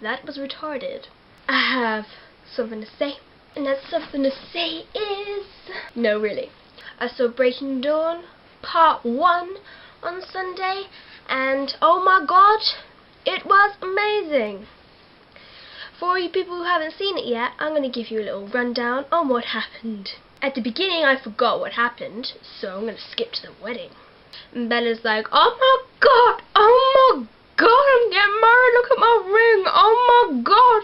That was retarded. I have something to say, and that something to say is... No, really. I saw Breaking Dawn Part 1 on Sunday, and oh my god, it was amazing. For all you people who haven't seen it yet, I'm going to give you a little rundown on what happened. At the beginning I forgot what happened, so I'm going to skip to the wedding. And Bella's like, oh my god, I'm getting married, look at my ring, oh my god.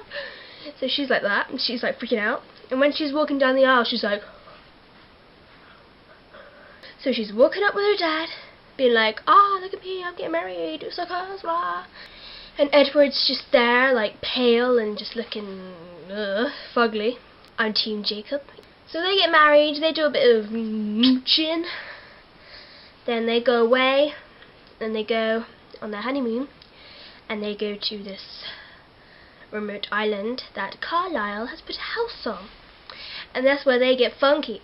So she's like that, and she's like freaking out. And when she's walking down the aisle, she's like... So she's walking up with her dad, being like, oh, look at me, I'm getting married, it's like us, blah. And Edward's just there, like pale and just looking fugly. I'm Team Jacob. So they get married, they do a bit of mooching. Then they go away, and they go on their honeymoon, and they go to this remote island that Carlisle has put a house on. And that's where they get funky.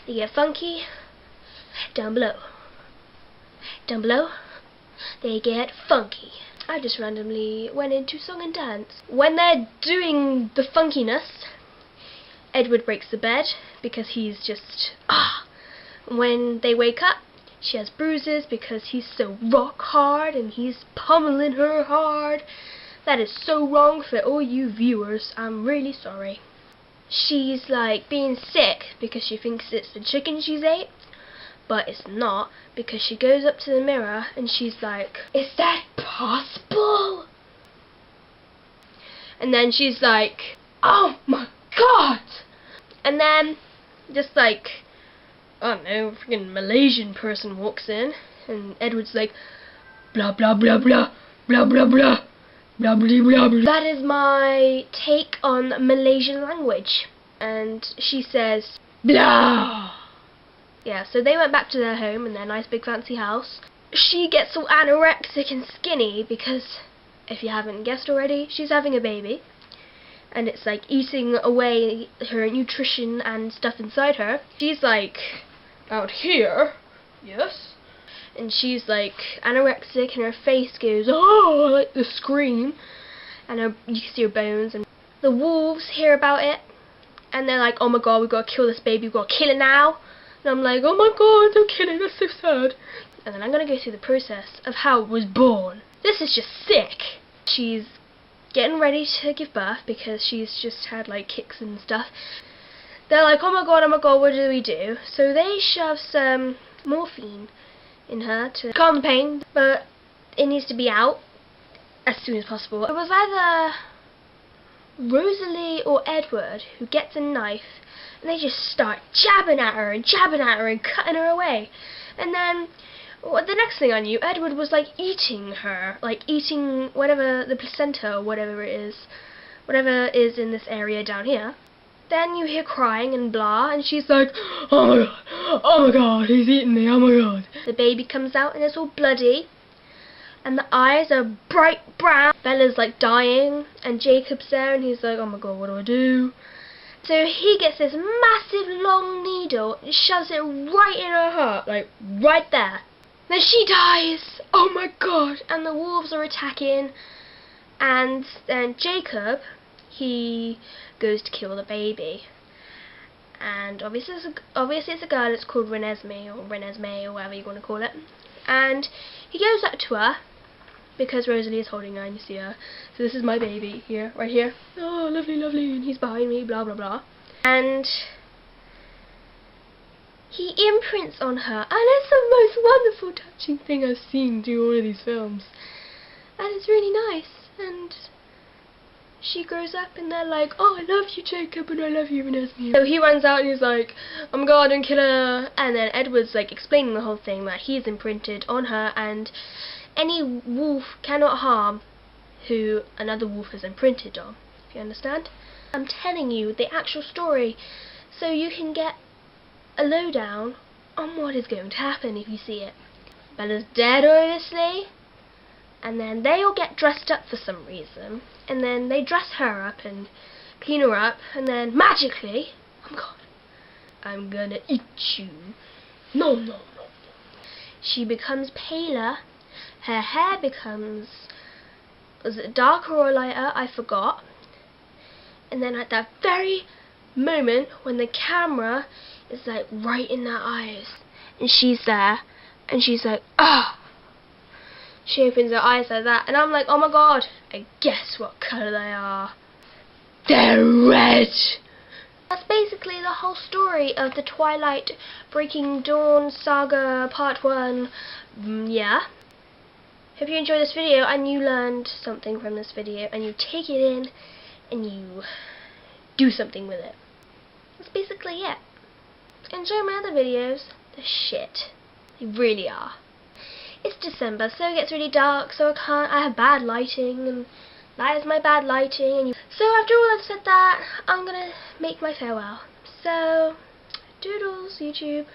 They get funky down below. Down below, they get funky. I just randomly went into song and dance. When they're doing the funkiness, Edward breaks the bed because he's just When they wake up, she has bruises because he's so rock hard and he's pummeling her hard. That is so wrong for all you viewers. I'm really sorry. She's like being sick because she thinks it's the chicken she's ate, but it's not, because she goes up to the mirror and she's like, is that possible? And then she's like, oh my god! And then just like, I don't know, a freaking Malaysian person walks in, and Edward's like, blah blah blah blah blah blah blah blah blah blah blah. That is my take on Malaysian language. And she says, blah. Yeah, so they went back to their home in their nice big fancy house. She gets all anorexic and skinny because, if you haven't guessed already, she's having a baby. And it's like eating away her nutrition and stuff inside her. She's like out here, yes, and she's like anorexic, and her face goes oh, like the scream, and you can see her bones. And the wolves hear about it, and they're like, oh my god, we've got to kill this baby, we've got to kill it now. And I'm like, oh my god, don't kill it, that's so sad. And then I'm gonna go through the process of how it was born. This is just sick. She's getting ready to give birth because she's just had like kicks and stuff. They're like, oh my god, what do we do? So they shove some morphine in her to calm the pain, but it needs to be out as soon as possible. It was either Rosalie or Edward who gets a knife, and they just start jabbing at her and cutting her away. And then the next thing I knew, Edward was like eating her, like eating whatever, the placenta or whatever is in this area down here. Then you hear crying and blah, and she's like, oh my god, he's eating me, oh my god. The baby comes out and it's all bloody, and the eyes are bright brown. Bella's like dying, and Jacob's there, and he's like, oh my god, what do I do? So he gets this massive long needle and shoves it right in her heart, like right there. Then she dies, oh my god, and the wolves are attacking, and then Jacob, he goes to kill the baby. And obviously it's a girl, it's called Renesmee or whatever you want to call it. And he goes up to her, because Rosalie is holding her and you see her. So this is my baby here, right here. Oh, lovely, lovely, and he's behind me, blah, blah, blah. And he imprints on her, and it's the most wonderful, touching thing I've seen through all of these films. And it's really nice, and she grows up and they're like, oh, I love you, Jacob, and I love you, Renesmee. So he runs out and he's like, oh my god, don't kill her. And then Edward's like explaining the whole thing, that he's imprinted on her, and any wolf cannot harm who another wolf has imprinted on, if you understand. I'm telling you the actual story so you can get a lowdown on what is going to happen if you see it. Bella's dead, obviously, and then they all get dressed up for some reason, and then they dress her up and clean her up, and then magically, oh my god, I'm gonna eat you. No, no, no, no. She becomes paler, her hair becomes Was it darker or lighter? I forgot. And then at that very moment when the camera is like right in their eyes, and she's there, and she's like, ah. She opens her eyes like that, and I'm like, oh my god, I guess what colour they are. They're red! That's basically the whole story of the Twilight Breaking Dawn Saga Part 1. Yeah. Hope you enjoyed this video and you learned something from this video, and you take it in and you do something with it. That's basically it. Enjoy my other videos. They're shit. They really are. It's December, so it gets really dark, so I have bad lighting, and that is my bad lighting. So after all I've said that, I'm gonna make my farewell. So, doodles, YouTube.